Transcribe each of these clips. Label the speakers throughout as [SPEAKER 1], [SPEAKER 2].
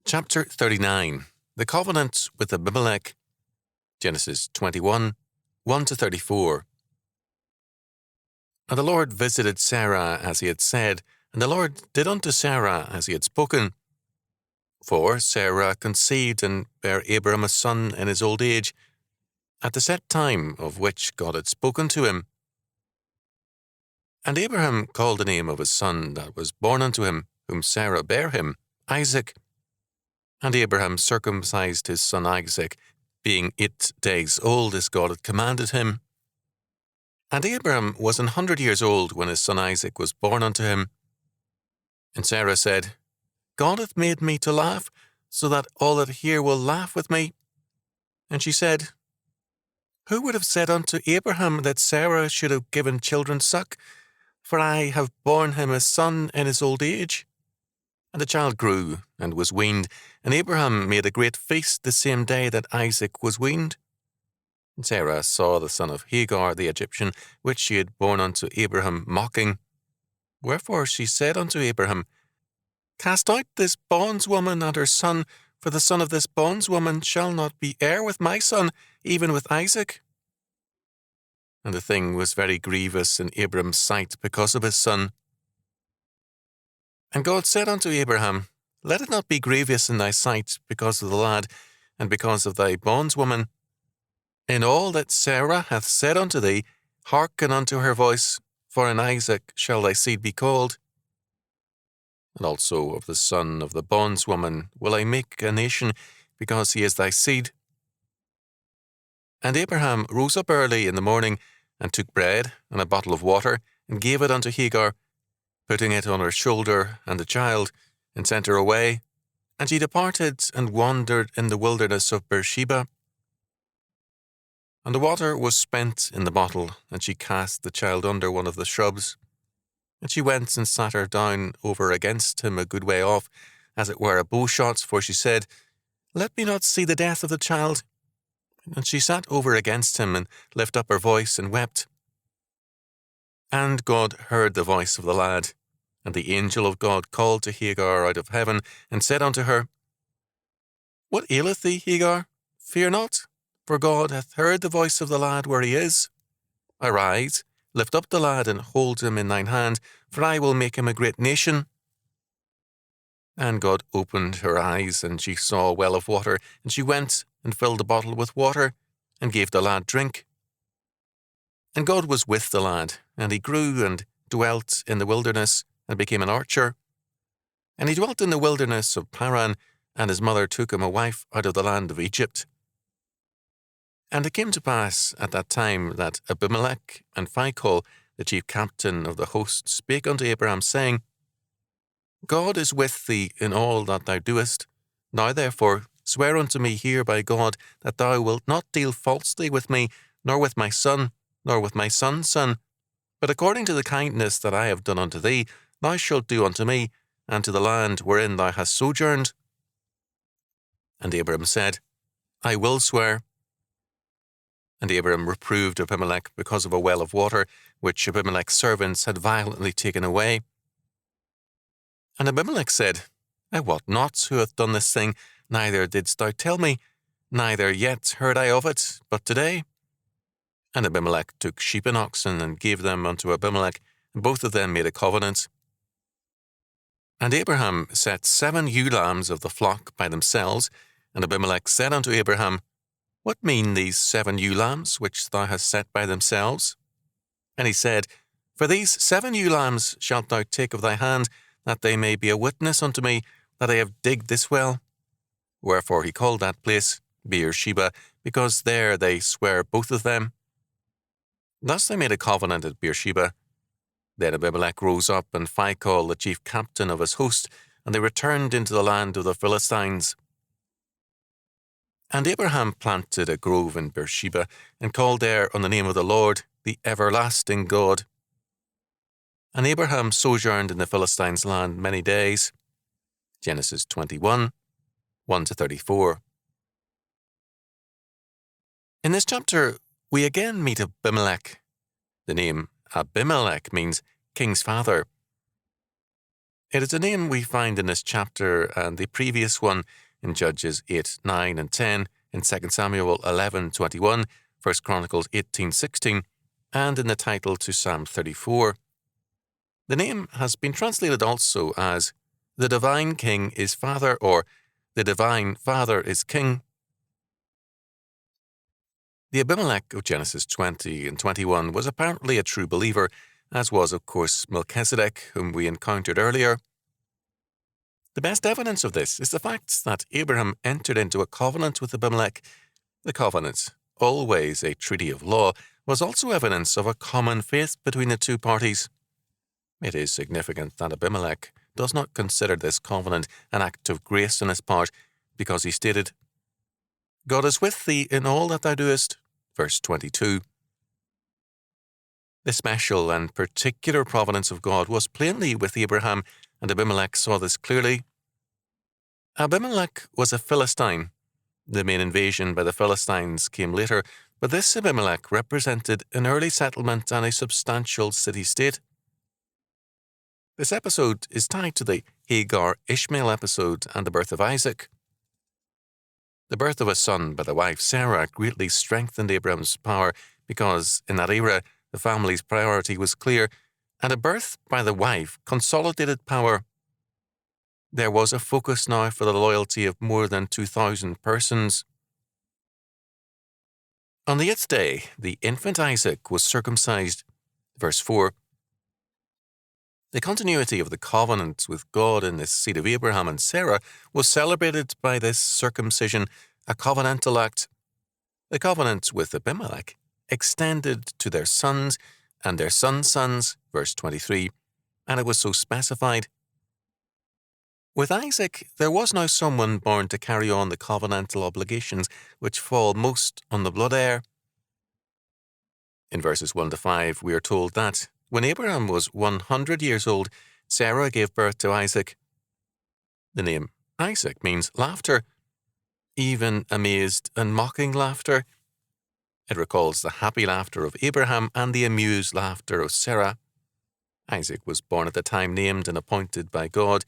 [SPEAKER 1] Chapter 39. The Covenant with Abimelech. Genesis 21, 1-34. And the Lord visited Sarah as he had said, and the Lord did unto Sarah as he had spoken. For Sarah conceived and bare Abram a son in his old age, at the set time of which God had spoken to him. And Abraham called the name of his son that was born unto him, whom Sarah bare him, Isaac. And Abraham circumcised his son Isaac, being 8 days old, as God had commanded him. And Abraham was 100 years old when his son Isaac was born unto him. And Sarah said, God hath made me to laugh, so that all that hear will laugh with me. And she said, Who would have said unto Abraham that Sarah should have given children suck? For I have borne him a son in his old age. And the child grew, and was weaned, and Abraham made a great feast the same day that Isaac was weaned. And Sarah saw the son of Hagar the Egyptian, which she had borne unto Abraham, mocking. Wherefore she said unto Abraham, Cast out this bondswoman and her son, for the son of this bondswoman shall not be heir with my son, even with Isaac. And the thing was very grievous in Abraham's sight because of his son. And God said unto Abraham, Let it not be grievous in thy sight because of the lad, and because of thy bondswoman. In all that Sarah hath said unto thee, hearken unto her voice, for in Isaac shall thy seed be called. And also of the son of the bondswoman will I make a nation, because he is thy seed. And Abraham rose up early in the morning, and took bread and a bottle of water, and gave it unto Hagar, putting it on her shoulder and the child, and sent her away. And she departed and wandered in the wilderness of Beersheba. And the water was spent in the bottle, and she cast the child under one of the shrubs. And she went and sat her down over against him a good way off, as it were a bowshot, for she said, Let me not see the death of the child. And she sat over against him, and lifted up her voice, and wept. And God heard the voice of the lad. And the angel of God called to Hagar out of heaven, and said unto her, What aileth thee, Hagar? Fear not, for God hath heard the voice of the lad where he is. Arise, lift up the lad, and hold him in thine hand, for I will make him a great nation. And God opened her eyes, and she saw a well of water, and she went and filled the bottle with water, and gave the lad drink. And God was with the lad, and he grew and dwelt in the wilderness, and became an archer. And he dwelt in the wilderness of Paran, and his mother took him a wife out of the land of Egypt. And it came to pass at that time that Abimelech and Phicol, the chief captain of the host, spake unto Abraham, saying, God is with thee in all that thou doest. Now therefore swear unto me here by God that thou wilt not deal falsely with me, nor with my son, nor with my son's son, but according to the kindness that I have done unto thee, thou shalt do unto me, and to the land wherein thou hast sojourned. And Abraham said, I will swear. And Abraham reproved Abimelech because of a well of water, which Abimelech's servants had violently taken away. And Abimelech said, I wot not who hath done this thing, neither didst thou tell me, neither yet heard I of it, but today. And Abimelech took sheep and oxen, and gave them unto Abimelech, and both of them made a covenant. And Abraham set 7 ewe lambs of the flock by themselves, and Abimelech said unto Abraham, What mean these 7 ewe lambs, which thou hast set by themselves? And he said, For these 7 ewe lambs shalt thou take of thy hand, that they may be a witness unto me that I have digged this well. Wherefore he called that place Beersheba, because there they sware both of them. Thus they made a covenant at Beersheba. Then Abimelech rose up, and Phicol, the chief captain of his host, and they returned into the land of the Philistines. And Abraham planted a grove in Beersheba, and called there on the name of the Lord, the everlasting God. And Abraham sojourned in the Philistines' land many days. Genesis 21, 1-34. In this chapter, we again meet Abimelech. The name Abimelech means king's father. It is a name we find in this chapter and the previous one in Judges 8, 9 and 10, in 2 Samuel 11:21, 1 Chronicles 18:16, and in the title to Psalm 34. The name has been translated also as the Divine King is Father, or the Divine Father is King. The Abimelech of Genesis 20 and 21 was apparently a true believer, as was, of course, Melchizedek, whom we encountered earlier. The best evidence of this is the fact that Abraham entered into a covenant with Abimelech. The covenant, always a treaty of law, was also evidence of a common faith between the two parties. It is significant that Abimelech does not consider this covenant an act of grace on his part, because he stated, "God is with thee in all that thou doest," verse 22. The special and particular providence of God was plainly with Abraham, and Abimelech saw this clearly. Abimelech was a Philistine. The main invasion by the Philistines came later, but this Abimelech represented an early settlement and a substantial city-state. This episode is tied to the Hagar-Ishmael episode and the birth of Isaac. The birth of a son by the wife Sarah greatly strengthened Abraham's power because, in that era, the family's priority was clear, and a birth by the wife consolidated power. There was a focus now for the loyalty of more than 2,000 persons. On the 8th day, the infant Isaac was circumcised. Verse 4. The continuity of the covenant with God in the seed of Abraham and Sarah was celebrated by this circumcision, a covenantal act. The covenant with Abimelech extended to their sons and their sons' sons, verse 23, and it was so specified. With Isaac, there was now someone born to carry on the covenantal obligations which fall most on the blood heir. In verses 1 to 5, we are told that when Abraham was 100 years old, Sarah gave birth to Isaac. The name Isaac means laughter, even amazed and mocking laughter. It recalls the happy laughter of Abraham and the amused laughter of Sarah. Isaac was born at the time named and appointed by God.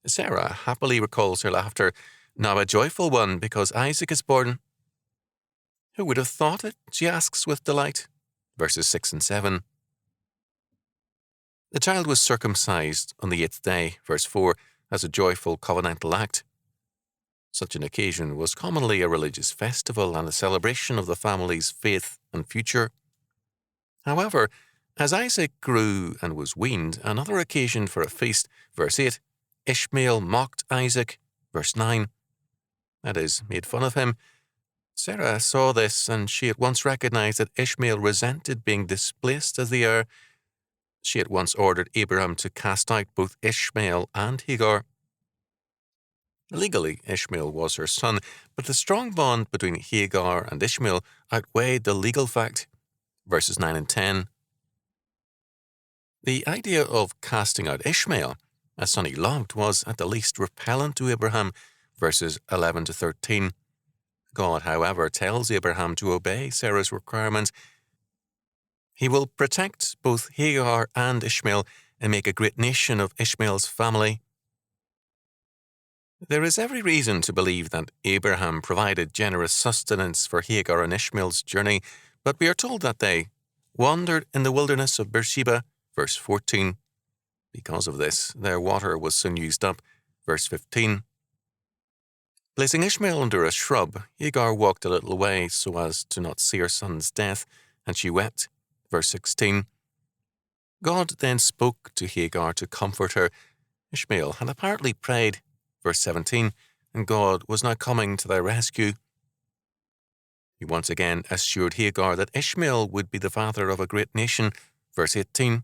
[SPEAKER 1] Sarah happily recalls her laughter, now a joyful one because Isaac is born. Who would have thought it? She asks with delight. Verses 6 and 7. The child was circumcised on the 8th day, verse 4, as a joyful covenantal act. Such an occasion was commonly a religious festival and a celebration of the family's faith and future. However, as Isaac grew and was weaned, another occasion for a feast, verse 8, Ishmael mocked Isaac, verse 9. That is, made fun of him. Sarah saw this, and she at once recognized that Ishmael resented being displaced as the heir. She at once ordered Abraham to cast out both Ishmael and Hagar. Legally, Ishmael was her son, but the strong bond between Hagar and Ishmael outweighed the legal fact. Verses 9 and 10. The idea of casting out Ishmael, a son he loved, was at the least repellent to Abraham. Verses 11 to 13. God, however, tells Abraham to obey Sarah's requirements. He will protect both Hagar and Ishmael and make a great nation of Ishmael's family. There is every reason to believe that Abraham provided generous sustenance for Hagar and Ishmael's journey, but we are told that they wandered in the wilderness of Beersheba, verse 14. Because of this, their water was soon used up, verse 15. Placing Ishmael under a shrub, Hagar walked a little way so as to not see her son's death, and she wept, verse 16. God then spoke to Hagar to comfort her. Ishmael had apparently prayed, verse 17, and God was now coming to their rescue. He once again assured Hagar that Ishmael would be the father of a great nation, verse 18.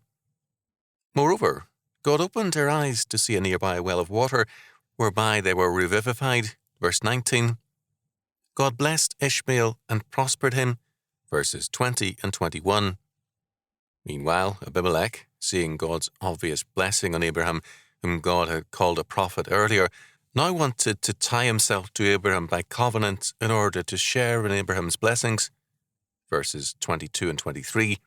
[SPEAKER 1] Moreover, God opened her eyes to see a nearby well of water, whereby they were revivified, verse 19. God blessed Ishmael and prospered him, verses 20 and 21. Meanwhile, Abimelech, seeing God's obvious blessing on Abraham, whom God had called a prophet earlier, now wanted to tie himself to Abraham by covenant in order to share in Abraham's blessings, verses 22 and 23.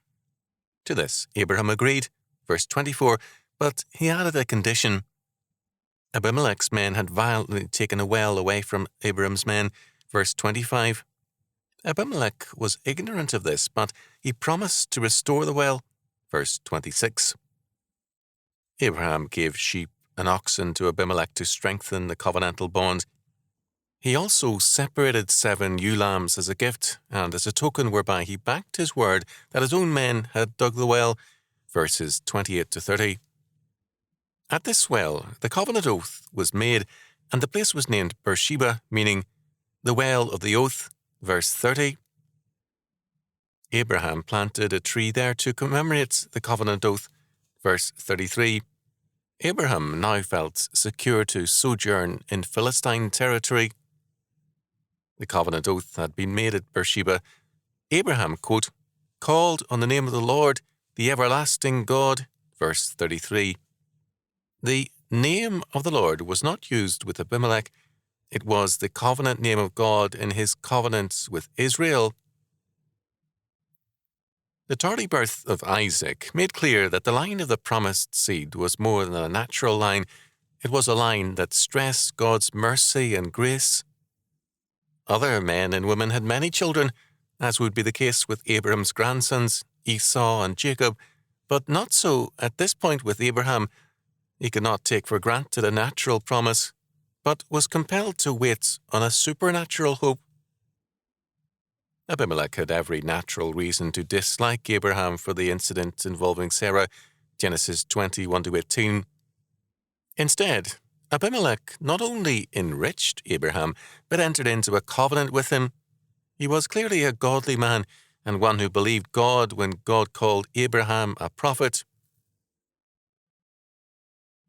[SPEAKER 1] To this, Abraham agreed, verse 24, but he added a condition. Abimelech's men had violently taken a well away from Abraham's men. Verse 25. Abimelech was ignorant of this, but he promised to restore the well. Verse 26. Abraham gave sheep and oxen to Abimelech to strengthen the covenantal bond. He also separated 7 ewe lambs as a gift and as a token whereby he backed his word that his own men had dug the well. Verses 28 to 30. At this well, the covenant oath was made, and the place was named Beersheba, meaning the well of the oath. Verse 30. Abraham planted a tree there to commemorate the covenant oath. Verse 33. Abraham now felt secure to sojourn in Philistine territory. The covenant oath had been made at Beersheba. Abraham, quote, called on the name of the Lord, the everlasting God. Verse 33. The name of the Lord was not used with Abimelech. It was the covenant name of God in his covenants with Israel. The tardy birth of Isaac made clear that the line of the promised seed was more than a natural line. It was a line that stressed God's mercy and grace. Other men and women had many children, as would be the case with Abraham's grandsons, Esau and Jacob, but not so at this point with Abraham. He could not take for granted a natural promise, but was compelled to wait on a supernatural hope. Abimelech had every natural reason to dislike Abraham for the incident involving Sarah, Genesis 21-18. Instead, Abimelech not only enriched Abraham, but entered into a covenant with him. He was clearly a godly man, and one who believed God when God called Abraham a prophet.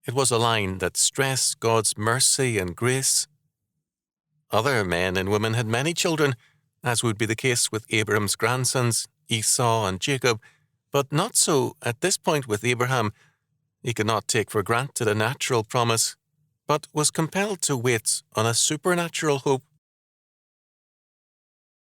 [SPEAKER 1] It was a line that stressed God's mercy and grace. Other men and women had many children, as would be the case with Abraham's grandsons, Esau and Jacob, but not so at this point with Abraham. He could not take for granted a natural promise, but was compelled to wait on a supernatural hope.